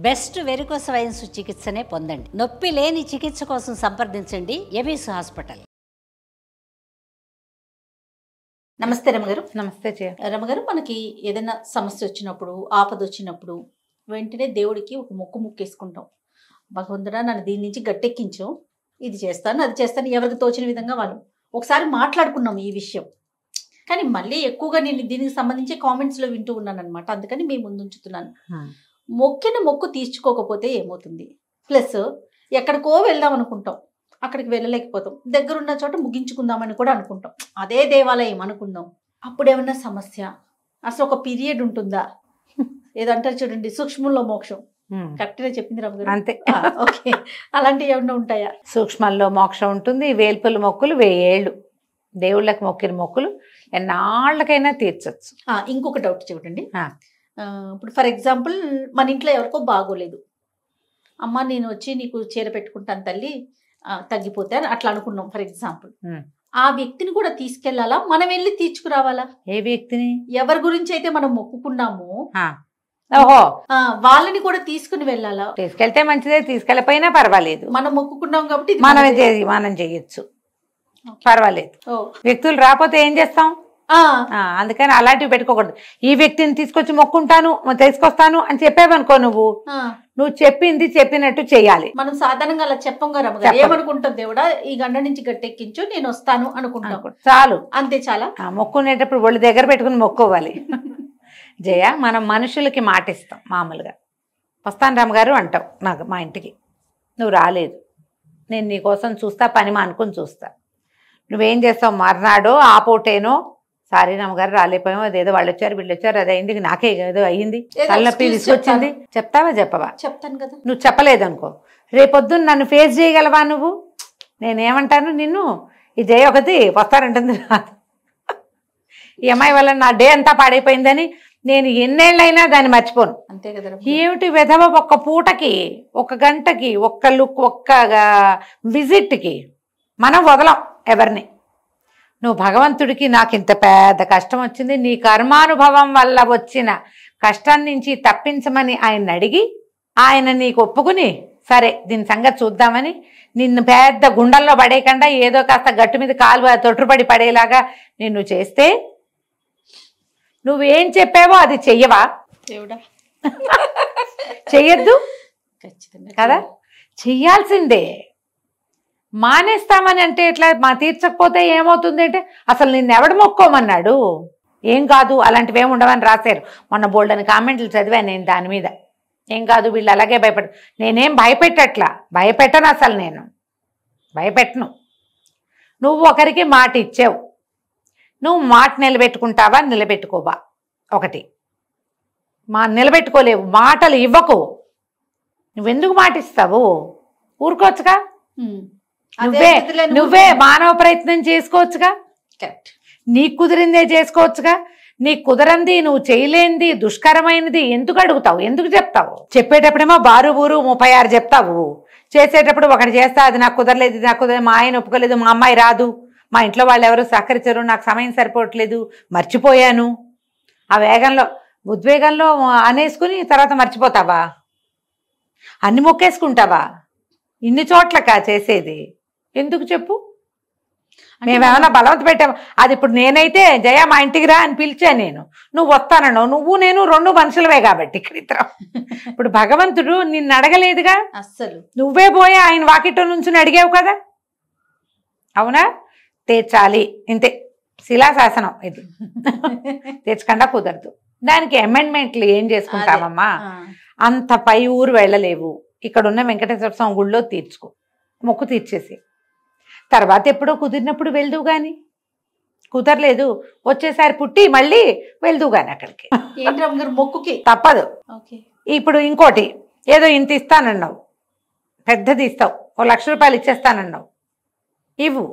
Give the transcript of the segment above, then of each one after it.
Best varicose veins చికిత్సనే పొందండి. నొప్పి లేని చికిత్స కోసం సంప్రదించండి ఎబిస్ హాస్పిటల్. నమస్తే రమగారు. నమస్తే రమగారు, మనకి ఏదైనా సమస్య వచ్చినప్పుడు, ఆపద వచ్చినప్పుడు వెంటనే దేవుడికి ఒక మొక్కేసుకుంటాం. భగవంతుడా, నన్ను దీని నుంచి గట్టెక్కించు, ఇది చేస్తాను, అది చేస్తాను, ఎవరికి తోచిన విధంగా వాళ్ళు ఒకసారి మాట్లాడుకున్నాం ఈ విషయం. కానీ మళ్ళీ ఎక్కువగా నేను దీనికి సంబంధించి కామెంట్స్లో వింటూ ఉన్నాను అనమాట. అందుకని మీ ముందు ఉంచుతున్నాను. మొక్కిన మొక్కు తీర్చుకోకపోతే ఏమవుతుంది? ప్లస్ ఎక్కడికో వెళ్దాం అనుకుంటాం, అక్కడికి వెళ్ళలేకపోతాం. దగ్గరున్న చోట ముగించుకుందామని కూడా అనుకుంటాం, అదే దేవాలయం అనుకుందాం. అప్పుడు ఏమన్నా సమస్య? అసలు ఒక పీరియడ్ ఉంటుందా? ఏదంటారు చూడండి, సూక్ష్మంలో మోక్షం. కరెక్ట్గా చెప్పింది రమగారు. అంతే. ఓకే, అలాంటివి ఏమన్నా ఉంటాయా? సూక్ష్మంలో మోక్షం ఉంటుంది. వేల్పుల మొక్కులు 1000 ఏళ్ళు, దేవుళ్ళకి మొక్కిన మొక్కులు ఎన్నాళ్ళకైనా తీర్చచ్చు. ఇంకొక డౌట్ చూడండి. ఇప్పుడు ఫర్ ఎగ్జాంపుల్ మన ఇంట్లో ఎవరికో బాగోలేదు, అమ్మ నేను వచ్చి నీకు చీర పెట్టుకుంటాను తల్లి, తగ్గిపోతే అని అట్లా అనుకున్నాం ఫర్ ఎగ్జాంపుల్. ఆ వ్యక్తిని కూడా తీసుకెళ్లాలా, మనం వెళ్ళి తీర్చుకురావాలా? ఏ వ్యక్తిని? ఎవరి గురించి అయితే మనం మొక్కుకున్నామో ఓహో, వాళ్ళని కూడా తీసుకుని వెళ్ళాలా? తీసుకెళ్తే మంచిదే, తీసుకెళ్ళపోయినా పర్వాలేదు. మనం మొక్కుకున్నాం కాబట్టి మనం చేయొచ్చు, పర్వాలేదు. వ్యక్తులు రాకపోతే ఏం చేస్తాం? అందుకని అలాంటివి పెట్టుకోకూడదు. ఈ వ్యక్తిని తీసుకొచ్చి మొక్కుంటాను, తీసుకొస్తాను అని చెప్పేవనుకో, నువ్వు చెప్పింది చెప్పినట్టు చెయ్యాలి. మనం సాధారణంగా అలా చెప్పం కదా, ఏమనుకుంటాం, దేవుడా ఈ గండ నుంచి గట్టెక్కించు, నేను వస్తాను అనుకుంటాం, చాలు. అంతే, చాలా. మొక్కునేటప్పుడు ఒళ్ళు దగ్గర పెట్టుకుని మొక్కోవాలి. జయ, మనం మనుషులకి మాట ఇస్తాం. మామూలుగా వస్తాను రామగారు అంటావు నాకు మా ఇంటికి, నువ్వు రాలేదు, నేను నీకోసం చూస్తా, పని మానుకొని చూస్తా. నువ్వేం చేస్తావు? మర్నాడో ఆపోటేనో, సారీ రామగారు రాలేపోయాము, అదేదో వాళ్ళు వచ్చారు వీళ్ళు వచ్చారు, అది అయింది, నాకే ఏదో అయ్యింది, తలనొప్పి తీసుకొచ్చింది, చెప్తావా? చెప్పవా? చెప్తాను కదా. నువ్వు చెప్పలేదనుకో, రేపొద్దున్న నన్ను ఫేస్ చేయగలవా నువ్వు? నేనేమంటాను నిన్ను, ఈ జయ ఒకటి వస్తారంటుంది రాదు, ఈ అమ్మాయి వల్ల నా డే అంతా పాడైపోయిందని నేను ఎన్నేళ్ళైనా దాన్ని మర్చిపోను. అంతే కదా. ఏమిటి వెధవ, ఒక్క పూటకి, ఒక్క గంటకి, ఒక్క లుక్, ఒక్క విజిట్కి మనం వదలం ఎవరిని. నువ్వు భగవంతుడికి నాకు ఇంత పెద్ద కష్టం వచ్చింది, నీ కర్మానుభవం వల్ల వచ్చిన కష్టం నుంచి తప్పించమని ఆయన అడిగి, ఆయన నీకు ఒప్పుకుని సరే దీని సంగతి చూద్దామని నిన్ను పెద్ద గుండెల్లో పడేయకుండా ఏదో కాస్త గట్టు మీద కాలు తొట్టుపడి పడేలాగా నిన్ను చేస్తే, నువ్వేం చెప్పావో అది చెయ్యవా? చెయ్యొద్దు కదా, చెయ్యాల్సిందే. మానేస్తామని అంటే ఎట్లా? తీర్చకపోతే ఏమవుతుంది అంటే, అసలు నిన్నెవడు మొక్కోమన్నాడు? ఏం కాదు, అలాంటివి ఏమి ఉండవని రాశారు. మొన్న బోల్డని కామెంట్లు చదివాను నేను దాని మీద. ఏం కాదు, వీళ్ళు అలాగే నేనేం భయపెట్టట్లా, భయపెట్టను, అసలు నేను భయపెట్టను. నువ్వు ఒకరికి మాట ఇచ్చావు, నువ్వు మాట నిలబెట్టుకుంటావా నిలబెట్టుకోవా? ఒకటి, నిలబెట్టుకోలేవు, మాటలు ఇవ్వకు. నువ్వెందుకు మాట ఇస్తావు? ఊరుకోవచ్చుగా, నువ్వే మానవ ప్రయత్నం చేసుకోవచ్చుగా, నీకు కుదిరిందే చేసుకోవచ్చుగా. నీకు కుదరంది, నువ్వు చేయలేనిది, దుష్కరమైనది ఎందుకు అడుగుతావు? ఎందుకు చెప్తావు? చెప్పేటప్పుడేమో బారు బూరు 36 చెప్తావు, చేసేటప్పుడు ఒకటి చేస్తా, అది నాకు కుదరలేదు, ఇది నాకు కుదరలేదు, మా ఆయన ఒప్పుకోలేదు, మా అమ్మాయి రాదు, మా ఇంట్లో వాళ్ళు ఎవరు సహకరించరు, నాకు సమయం సరిపోవట్లేదు, మర్చిపోయాను, ఆ వేగంలో ఉద్వేగంలో అనేసుకుని తర్వాత మర్చిపోతావా? అన్ని మొక్కేసుకుంటావా? ఇన్ని చోట్లకా చేసేది? ఎందుకు చెప్పు? మేమేమన్నా బలవంత పెట్టాము? అది ఇప్పుడు నేనైతే జయ మా ఇంటికి రా అని పిలిచాను నేను, నువ్వు వస్తానను, నువ్వు నేను 2 మనుషులవే కాబట్టి ఇక్కడ ఇద్దరం. ఇప్పుడు భగవంతుడు నిన్ను అడగలేదుగా, అస్సలు నువ్వే పోయి ఆయన వాకిట్లో నుంచి అడిగావు కదా, అవునా? తీర్చాలి, ఇంతే, శిలాశాసనం ఇది. తీర్చకుండా కుదరదు. దానికి అమెండ్మెంట్లు ఏం చేసుకుంటామమ్మా? అంత పై ఊరు వెళ్ళలేవు, ఇక్కడున్న వెంకటేశ్వర స్వామి గుళ్ళో తీర్చుకో, మొక్కు తీర్చేసి తర్వాత ఎప్పుడో కుదిరినప్పుడు వెళ్దువు గాని, కుదరలేదు వచ్చేసారి పుట్టి మళ్ళీ వెళ్దువు గాని అక్కడికి. మొక్కుకి తప్పదు. ఇప్పుడు ఇంకోటి, ఏదో ఇంత ఇస్తానన్నావు, పెద్దది ఇస్తావు, 1 లక్ష రూపాయలు ఇచ్చేస్తానన్నావు, ఇవ్వు.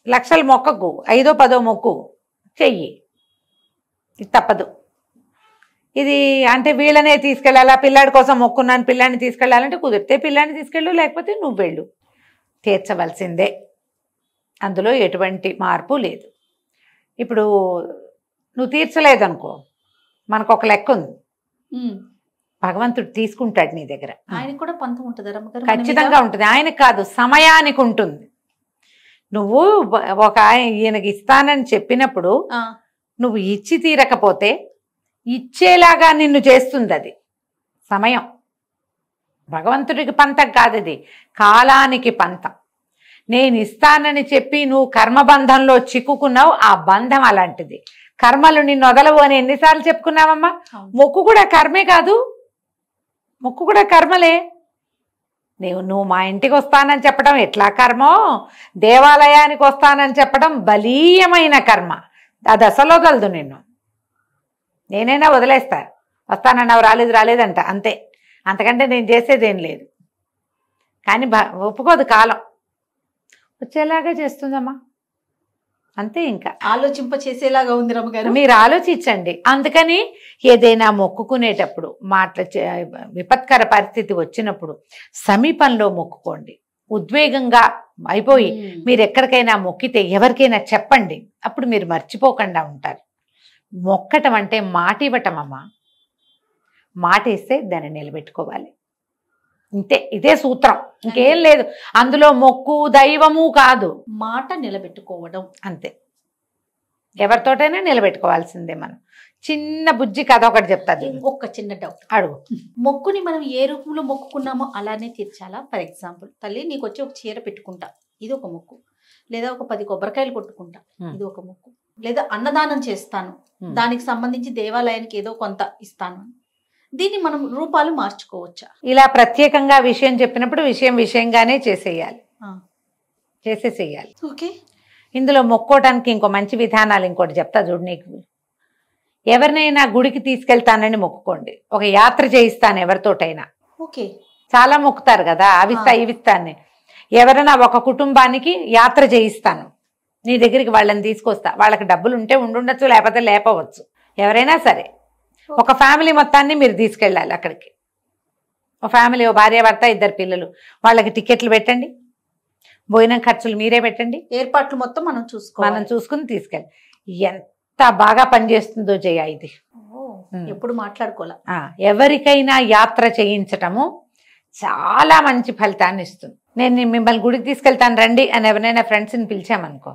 లక్షలు మొక్కకు, 5దో 10దో మొక్కు చెయ్యి, ఇది తప్పదు. ఇది అంటే వీళ్ళనే తీసుకెళ్ళాలా, పిల్లాడి కోసం మొక్కున్నాను పిల్లాడిని తీసుకెళ్ళాలంటే కుదిరితే పిల్లాడిని తీసుకెళ్ళు, లేకపోతే నువ్వు వెళ్ళు, తీర్చవలసిందే, అందులో ఎటువంటి మార్పు లేదు. ఇప్పుడు నువ్వు తీర్చలేదనుకో, మనకు ఒక లెక్క ఉంది, భగవంతుడు తీసుకుంటాడు నీ దగ్గర. ఆయనకు కూడా పంతం ఉంటుందా రమ్మగారు? మన మీద? ఖచ్చితంగా ఉంటుంది. ఆయనకు కాదు, సమయానికి ఉంటుంది. నువ్వు ఒక ఈయనకి ఇస్తానని చెప్పినప్పుడు ఆ, నువ్వు ఇచ్చి తీరకపోతే ఇచ్చేలాగా నిన్ను చేస్తుంది అది సమయం. భగవంతుడికి పంతం కాదు, ఇది కాలానికి పంతం. నేను ఇస్తానని చెప్పి నువ్వు కర్మబంధంలో చిక్కుకున్నావు, ఆ బంధం అలాంటిది. కర్మలు నిన్ను వదలవు అని ఎన్నిసార్లు చెప్పుకున్నావమ్మా? అవును. మొక్కు కూడా కర్మే కాదు, మొక్కు కూడా కర్మలే. నువ్వు మా ఇంటికి వస్తానని చెప్పడం ఎట్లా కర్మో, దేవాలయానికి వస్తానని చెప్పడం బలీయమైన కర్మ. అది అసలు వదలదు నిన్ను. నేనైనా వదిలేస్తా, వస్తానన్నావు రాలేదంట, అంతే. అంతకంటే నేను చేసేదేం లేదు. కానీ ఒప్పుకోదు కాలం, వచ్చేలాగా చేస్తుందమ్మా, అంతే. ఇంకా ఆలోచింప చేసేలాగా ఉంది రమ్మగారు. మీరు ఆలోచించండి. అందుకని ఏదైనా మొక్కుకునేటప్పుడు విపత్కర పరిస్థితి వచ్చినప్పుడు సమీపంలో మొక్కుకోండి. ఉద్వేగంగా అయిపోయి మీరు ఎక్కడికైనా మొక్కితే ఎవరికైనా చెప్పండి, అప్పుడు మీరు మర్చిపోకుండా ఉంటారు. మొక్కటం అంటే మాట ఇవ్వటం అమ్మా. మాట ఇస్తే దాన్ని నిలబెట్టుకోవాలి, ఇంతే. ఇదే సూత్రం, ఇంకేం లేదు అందులో. మొక్కు దైవము కాదు, మాట నిలబెట్టుకోవడం అంతే. ఎవరితోటైనా నిలబెట్టుకోవాల్సిందే మనం. చిన్న బుజ్జి కథ ఒకటి చెప్తాది. ఒక్క చిన్న డౌట్ అడుగు. మొక్కుని మనం ఏ రూపంలో మొక్కుకున్నామో అలానే తీర్చాలా? ఫర్ ఎగ్జాంపుల్, తల్లి నీకు వచ్చి ఒక చీర పెట్టుకుంటా, ఇది ఒక మొక్కు. లేదా ఒక 10 కొబ్బరికాయలు కొట్టుకుంటా, ఇది ఒక మొక్కు. లేదా అన్నదానం చేస్తాను, దానికి సంబంధించి దేవాలయానికి ఏదో కొంత ఇస్తాను. దీన్ని మనం రూపాలు మార్చుకోవచ్చా? ఇలా ప్రత్యేకంగా విషయం చెప్పినప్పుడు విషయంగానే చేసేయాలి. ఓకే. ఇందులో మొక్కోటానికి ఇంకో మంచి విధానాలు ఇంకోటి చెప్తా చూడు. నీకు ఎవరినైనా గుడికి తీసుకెళ్తానని మొక్కుకోండి. ఒక యాత్ర చేయిస్తాను ఎవరితోటైనా. ఓకే. చాలా మొక్కుతారు కదా, అవిస్తా ఇవిస్తాన్ని. ఎవరైనా ఒక కుటుంబానికి యాత్ర చేయిస్తాను, నీ దగ్గరికి వాళ్ళని తీసుకొస్తా. వాళ్ళకి డబ్బులు ఉంటే ఉండుండొచ్చు, లేకపోతే లేపవచ్చు. ఎవరైనా సరే ఒక ఫ్యామిలీ మొత్తాన్ని మీరు తీసుకెళ్ళాలి అక్కడికి. ఒక ఫ్యామిలీ, ఓ భార్య భర్త 2 పిల్లలు, వాళ్ళకి టికెట్లు పెట్టండి, భోజనం ఖర్చులు మీరే పెట్టండి, ఏర్పాట్లు మొత్తం మనం చూసుకుని తీసుకెళ్ళి. ఎంత బాగా పనిచేస్తుందో జయ ఇది. ఎప్పుడు మాట్లాడుకోలే. ఎవరికైనా యాత్ర చేయించటము చాలా మంచి ఫలితాన్ని ఇస్తుంది. నేను మిమ్మల్ని గుడికి తీసుకెళ్తాను రండి అని ఎవరైనా ఫ్రెండ్స్ని పిలిచామనుకో,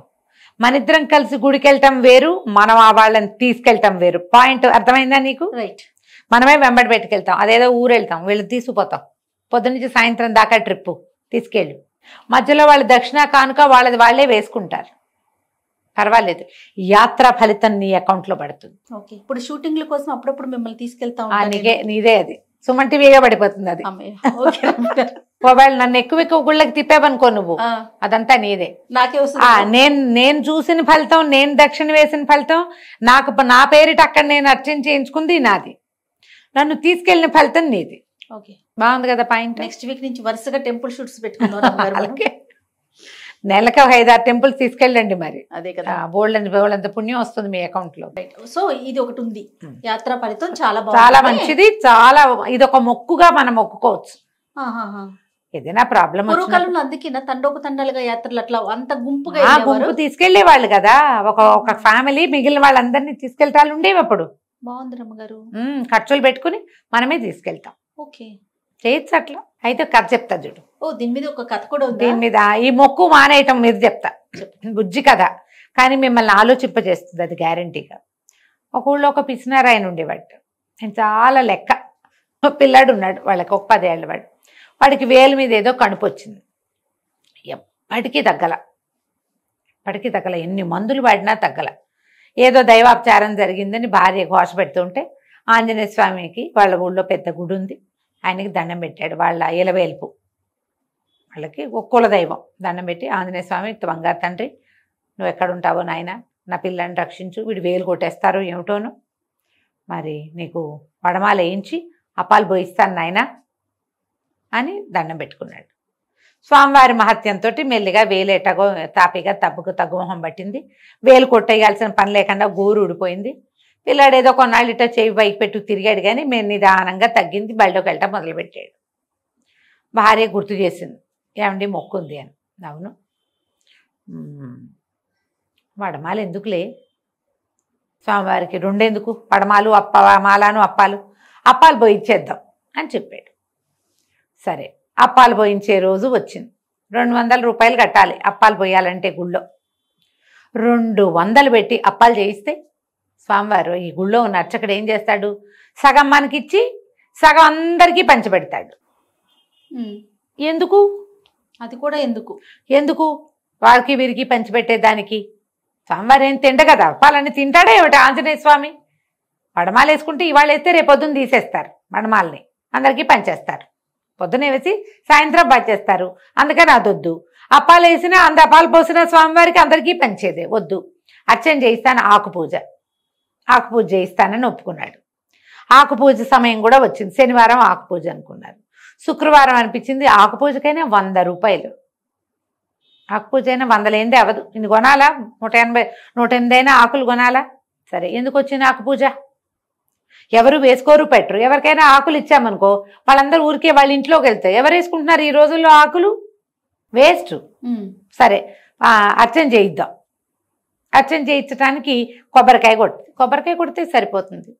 మనిద్దరం కలిసి గుడికి వెళ్ళటం వేరు, మనం ఆ వాళ్ళని తీసుకెళ్ళటం వేరు. పాయింట్ అర్థమైందా నీకు? రైట్. మనమే వెంబడి పెట్టుకెళ్తాం, అదేదో ఊరు వెళ్తాం, వీళ్ళు తీసుకుపోతాం. పొద్దునుంచి సాయంత్రం దాకా ట్రిప్పు తీసుకెళ్ళి, మధ్యలో వాళ్ళు దక్షిణ కానుక వాళ్ళది వాళ్ళే వేసుకుంటారు, పర్వాలేదు. యాత్ర ఫలితం నీ అకౌంట్లో పడుతుంది. ఓకే. ఇప్పుడు షూటింగ్ల కోసం అప్పుడప్పుడు మిమ్మల్ని తీసుకెళ్తాం, నీదే అది సుమన్ టీవీగా పడిపోతుంది అది. ఒకవేళ నన్ను ఎక్కువ గుళ్ళకి తిప్పావనుకో నువ్వు, అదంతా నీదే. నాకే వస్తుంది. నేను చూసిన ఫలితం, నేను దక్షిణ వేసిన ఫలితం, నా పేరిట అక్కడ నేను అర్చన చేయించుకుంది నాది, నన్ను తీసుకెళ్లిన ఫలితం నీది. ఓకే, బాగుంది కదా పాయింట్. నెక్స్ట్ వీక్ నుంచి వరుసగా టెంపుల్ షూట్స్ పెట్టుకున్నాం. నెలకు 5-6 టెంపుల్స్ తీసుకెళ్ళండి మరి. అదే కదా, బోల్డంత పుణ్యం వస్తుంది మీ అకౌంట్ లో. సో ఇది ఒకటి ఉంది, యాత్రా ఫలితం చాలా మంచిది. ఇది ఒక మొక్కుగా మనం మొక్కుకోవచ్చు. ఏదైనా ప్రాబ్లం పూర్వకాలంలో అందుకే తండోపతండాలుగా యాత్రలు అట్లా అంత గుంపుగా గుంపు తీసుకెళ్లే వాళ్ళు కదా. ఒక ఫ్యామిలీ మిగిలిన వాళ్ళందరినీ తీసుకెళ్తాలు ఉండేవి అప్పుడు. బాగుంది రమ్మగారు. ఖర్చులు పెట్టుకుని మనమే తీసుకెళ్తాం. ఓకే, చేయొచ్చు అట్లా. అయితే కథ చెప్తా చూడు. దీని మీద ఒక కథ కూడా ఉంది. దీని మీద ఈ మొక్కు మానేయటం మీద చెప్తా, బుజ్జి కథ. కానీ మిమ్మల్ని ఆలోచింపజేస్తుంది అది గ్యారంటీగా. ఒక ఊళ్ళో ఒక పిసినారాయన ఉండేవాడు. ఆయన చాలా లెక్క. పిల్లాడు ఉన్నాడు, వాళ్ళకి ఒక 10 ఏళ్ళ వాడు. వాడికి వేలు మీద ఏదో కణుపు వచ్చింది. ఎప్పటికీ తగ్గల, ఎన్ని మందులు వాడినా తగ్గల. ఏదో దైవాపచారం జరిగిందని భార్య ఘోష పెడుతుంటే ఆంజనేయ స్వామికి వాళ్ళ ఊళ్ళో పెద్ద గుడి ఉంది, ఆయనకి దండం పెట్టాడు. వాళ్ళ ఇలవేల్పు వాళ్ళకి ఒక కులదైవం. దండం పెట్టి, ఆంజనేయ స్వామి బంగారు తండ్రి, నువ్వు ఎక్కడుంటావో నాయన, నా పిల్లని రక్షించు, వీడు వేలు కొట్టేస్తారు ఏమిటోను, మరి నీకు వడమాల వేయించి అప్పాలు పోయిస్తాను నాయన అని దండం పెట్టుకున్నాడు. స్వామివారి మహత్యంతో మెల్లిగా వేలేటగో తాపిగా తగ్గుమొహం పట్టింది. వేలు కొట్టేయాల్సిన పని లేకుండా గోరు ఊడిపోయింది. పిల్లాడు ఏదో కొన్నాళ్ళు ఇట్లా చేయి పైకి పెట్టు తిరిగాడు, కానీ మేము నిదానంగా తగ్గింది. బయటకు వెళ్ళటం మొదలుపెట్టాడు. భార్య గుర్తు చేసింది, ఏమండి మొక్కుంది అని. అవును, వడమాలు ఎందుకులే స్వామివారికి, 2 ఎందుకు, వడమాలు మాలాను అప్పాలు పోయిచ్చేద్దాం అని చెప్పాడు. సరే అప్పాలు పోయించే రోజు వచ్చింది. 200 రూపాయలు కట్టాలి అప్పాలు పోయాలంటే గుళ్ళో. 200 పెట్టి అప్పాలు చేయిస్తే స్వామివారు ఈ గుళ్ళో ఉన్న అర్చకుడు ఏం చేస్తాడు, సగం మనకిచ్చి సగం అందరికీ పంచిపెడతాడు. ఎందుకు? అది కూడా ఎందుకు వారికి వీరికి పంచిపెట్టేదానికి? స్వామివారు ఏం తిండ కదా, అప్పాలన్నీ తింటాడే ఏమిటి ఆంజనేయ స్వామి? మడమాలు వేసుకుంటే ఇవాళ వేస్తే రేపు పొద్దున్న తీసేస్తారు, మడమాలని అందరికీ పంచేస్తారు. పొద్దున వేసి సాయంత్రం పంచేస్తారు. అందుకని అదొద్దు. అప్పాలు వేసినా అప్పాలు పోసిన స్వామివారికి అందరికీ పంచేదే వద్దు. అర్చన చేయిస్తాను, ఆకు పూజ చేయిస్తానని ఒప్పుకున్నాడు. ఆకు పూజ సమయం కూడా వచ్చింది. శనివారం ఆకు పూజ అనుకున్నారు. శుక్రవారం అనిపించింది ఆకు పూజకైనా 100 రూపాయలు. ఆకు పూజ అయినా 100 లేనిదే అవదు. ఇన్ని కొనాలా? 180 అయినా ఆకులు కొనాలా? సరే ఎందుకు వచ్చింది ఆకు పూజ? ఎవరు వేసుకోరు పెట్టరు. ఎవరికైనా ఆకులు ఇచ్చామనుకో వాళ్ళందరూ ఊరికే వాళ్ళ ఇంట్లోకి వెళ్తాయి. ఎవరు వేసుకుంటున్నారు ఈ రోజుల్లో ఆకులు? వేస్ట్. సరే అర్చన చేయిద్దాం. అర్చన చేయించడానికి కొబ్బరికాయ కొడితే సరిపోతుంది.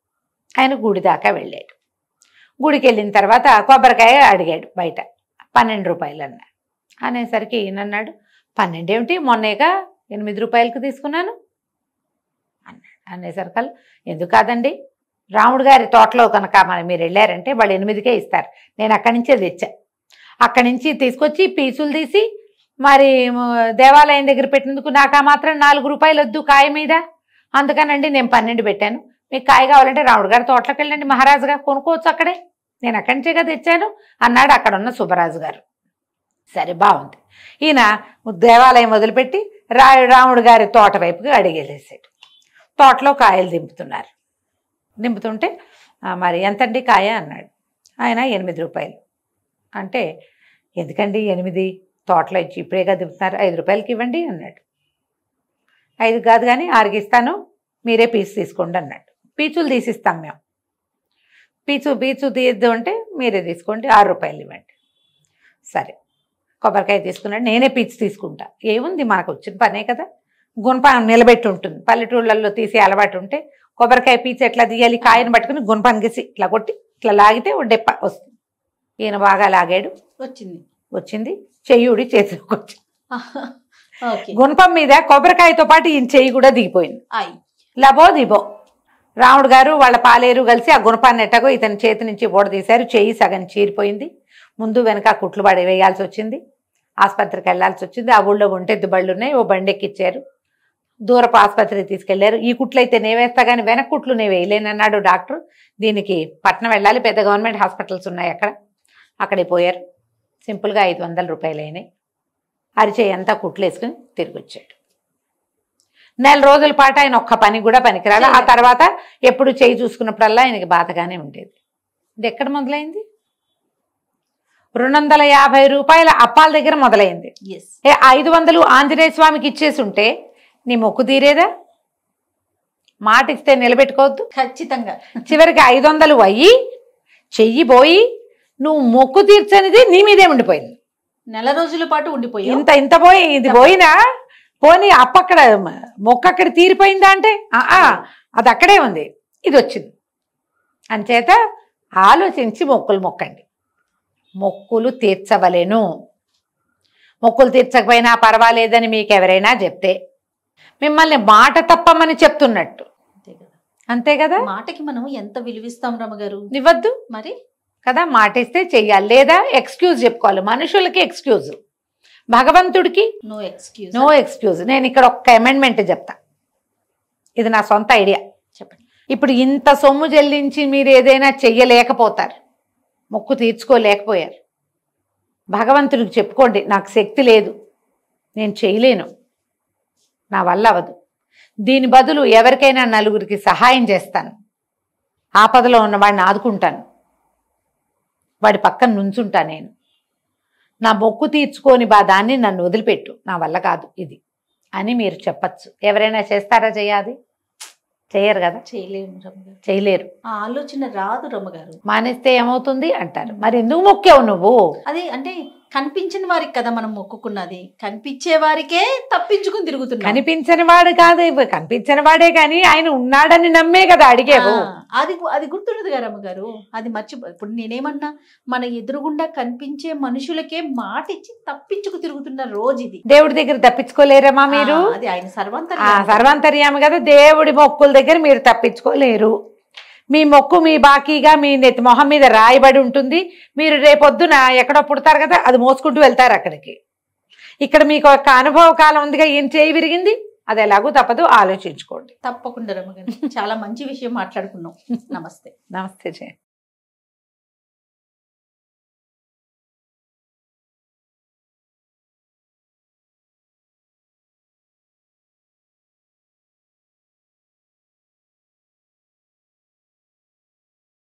ఆయన గుడి దాకా వెళ్ళాడు. గుడికి వెళ్ళిన తర్వాత కొబ్బరికాయ అడిగాడు బయట. 12 రూపాయలు అన్నా. అనేసరికి ఈయనన్నాడు 12 ఏమిటి, మొన్నేగా 8 రూపాయలకు తీసుకున్నాను అన్నాడు. అనేసరికి ఎందుకు కాదండి, రాముడు గారి తోటలో కనుక మీరు వెళ్ళారంటే వాళ్ళు 8కే ఇస్తారు. నేను అక్కడి నుంచే తెచ్చా. అక్కడి నుంచి తీసుకొచ్చి పీసులు తీసి మరి దేవాలయం దగ్గర పెట్టినందుకు నాకు ఆ మాత్రం 4 రూపాయలు వద్దు కాయ మీద. అందుకనండి నేను 12 పెట్టాను. మీకు కాయ కావాలంటే రాముడు గారి తోటలోకి వెళ్ళండి, మహారాజుగా కొనుక్కోవచ్చు అక్కడే, నేను అక్కడి నుంచేగా తెచ్చాను అన్నాడు అక్కడ ఉన్న సుబ్బరాజు గారు. సరే బాగుంది. ఈయన దేవాలయం వదిలిపెట్టి రాముడు గారి తోట వైపుకి అడిగేసేసాడు. తోటలో కాయలు దింపుతుంటే మరి ఎంతండి కాయ అన్నాడు. ఆయన 8 రూపాయలు అంటే, ఎందుకండి 8 తోటలో ఇచ్చి ఇప్పుడేగా దింపుతున్నారు, 5 రూపాయలకి ఇవ్వండి అన్నాడు. 5 కాదు కానీ 6కి ఇస్తాను, మీరే పీచు తీసుకోండి అన్నాడు. పీచులు తీసిస్తాం మేము. పీచు తీయద్దు అంటే మీరే తీసుకోండి, 6 రూపాయలు ఇవ్వండి. సరే కొబ్బరికాయ తీసుకున్నాడు. నేనే పీచు తీసుకుంటా, ఏముంది మనకు వచ్చిన పనే కదా. గుణప నిలబెట్టి ఉంటుంది, పల్లెటూళ్ళల్లో తీసే అలవాటు ఉంటే కొబ్బరికాయ పీచు ఎట్లా తీయాలి, కాయను పట్టుకుని గుణపని గీసి ఇట్లా కొట్టి ఇట్లా లాగితే డెప్ప వస్తుంది. ఈయన బాగా లాగాడు, వచ్చింది చెయ్యుడి చేతిలోకి వచ్చింది. గుణపం మీద కొబ్బరికాయతో పాటు ఈయన చెయ్యి కూడా దిగిపోయింది. లబో దిబో రాముడు గారు వాళ్ళ పాలేరు కలిసి ఆ గుణపాన్ని ఎట్టగో ఇతని చేతి నుంచి బోడ తీశారు. చెయ్యి సగం చీరిపోయింది. ముందు వెనక కుట్లు పడి వేయాల్సి వచ్చింది. ఆసుపత్రికి వెళ్లాల్సి వచ్చింది. ఆ ఊళ్ళో ఒంటెద్దు బళ్ళు ఉన్నాయి, ఓ బండి ఎక్కిచ్చారు. దూరపు ఆసుపత్రికి తీసుకెళ్లారు. ఈ కుట్లు అయితే నే వేస్తా కానీ వెనక కుట్లు నేను వేయలేనన్నాడు డాక్టర్. దీనికి పట్నం వెళ్ళాలి, పెద్ద గవర్నమెంట్ హాస్పిటల్స్ ఉన్నాయి అక్కడే పోయారు. సింపుల్గా 500 రూపాయలు అయినాయి. అరిచేయి అంతా కుట్లు వేసుకుని తిరిగి వచ్చాడు. 4 రోజుల పాటు ఆయన ఒక్క పని కూడా పనికిరాడు. ఆ తర్వాత ఎప్పుడు చేయి చూసుకున్నప్పుడల్లా ఆయనకి బాధగానే ఉండేది. ఇది ఎక్కడ మొదలైంది? 250 రూపాయల అప్పాల దగ్గర మొదలైంది. 500 ఆంజనేయ స్వామికి ఇచ్చేసి ఉంటే నీ మొక్కు తీరేదా? మాట ఇస్తే నిలబెట్టుకోవద్దు ఖచ్చితంగా. చివరికి 500 అయ్యి చెయ్యి పోయి నువ్వు మొక్కు తీర్చనిది నీ మీదే ఉండిపోయింది. 4 రోజుల పాటు ఉండిపోయి ఇంత పోయి ఇది పోయినా పోనీ అప్పక్కడ మొక్క అక్కడ తీరిపోయిందా అంటే అది అక్కడే ఉంది, ఇది వచ్చింది. అంచేత ఆలోచించి మొక్కులు మొక్కండి. మొక్కులు తీర్చవలేను. మొక్కులు తీర్చకపోయినా పర్వాలేదని మీకు ఎవరైనా చెప్తే మిమ్మల్ని మాట తప్పమని చెప్తున్నట్టు. అంతే కదా. మాటకి మనం ఎంత విలువిస్తాం రమ్మగారు? ఇవ్వద్దు మరి కదా. మాట ఇస్తే చెయ్యాలి, లేదా ఎక్స్క్యూజ్ చెప్పుకోవాలి. మనుషులకి ఎక్స్క్యూజ్, భగవంతుడికి నో ఎక్స్క్యూజ్. నేను ఇక్కడ ఒక్క అమెండ్మెంట్ చెప్తా, ఇది నా సొంత ఐడియా. చెప్పండి. ఇప్పుడు ఇంత సొమ్ము చెల్లించి మీరు ఏదైనా చెయ్యలేకపోతారు, మొక్కు తీర్చుకోలేకపోయారు, భగవంతుడికి చెప్పుకోండి నాకు శక్తి లేదు, నేను చేయలేను, నా వల్ల అవ్వదు. దీని బదులు ఎవరికైనా నలుగురికి సహాయం చేస్తాను, ఆపదలో ఉన్నవాడిని ఆదుకుంటాను, వాడి పక్కన నుంచుంటా, నేను నా మొక్కు తీర్చుకోని బాధాన్ని నన్ను వదిలిపెట్టు, నా వల్ల కాదు ఇది అని మీరు చెప్పచ్చు. ఎవరైనా చేస్తారా? చేయాలి? చేయరు కదా. చేయలేరు. ఆ ఆలోచన రాదు రమ్మగారు. మానేస్తే ఏమవుతుంది అంటారు. మరి ఎందుకు మొక్కావు నువ్వు? అది అంటే కనిపించిన వారికి కదా మనం మొక్కుకున్నది, కనిపించే వారికే తప్పించుకుని తిరుగుతున్నాం. కనిపించని వాడు కాదు, కనిపించని వాడే కానీ ఆయన ఉన్నాడని నమ్మే కదా అడిగేవు. అది అది గుర్తుండదు గారు అమ్మగారు, అది ఇప్పుడు నేనేమన్నా మన ఎదురుగుండా కనిపించే మనుషులకే మాట ఇచ్చి తప్పించుకు తిరుగుతున్న రోజు ఇది. దేవుడి దగ్గర తప్పించుకోలేరమ్మా మీరు? అది ఆయన సర్వాంతర్యామి. సర్వాంతర్యామి కదా, దేవుడి మొక్కుల దగ్గర మీరు తప్పించుకోలేరు. మీ మొక్కు మీ బాకీగా మీ నెత్తి మొహం మీద రాయబడి ఉంటుంది. మీరు రేపొద్దున ఎక్కడో పుడతారు కదా, అది మోసుకుంటూ వెళ్తారు అక్కడికి. ఇక్కడ మీకు ఒక అనుభవ కాలం ఉందిగా, ఏం చేయి విరిగింది, అది ఎలాగూ తప్పదు, ఆలోచించుకోండి. తప్పకుండా రమ్మగారు, చాలా మంచి విషయం మాట్లాడుకున్నాం. నమస్తే. నమస్తే జయ.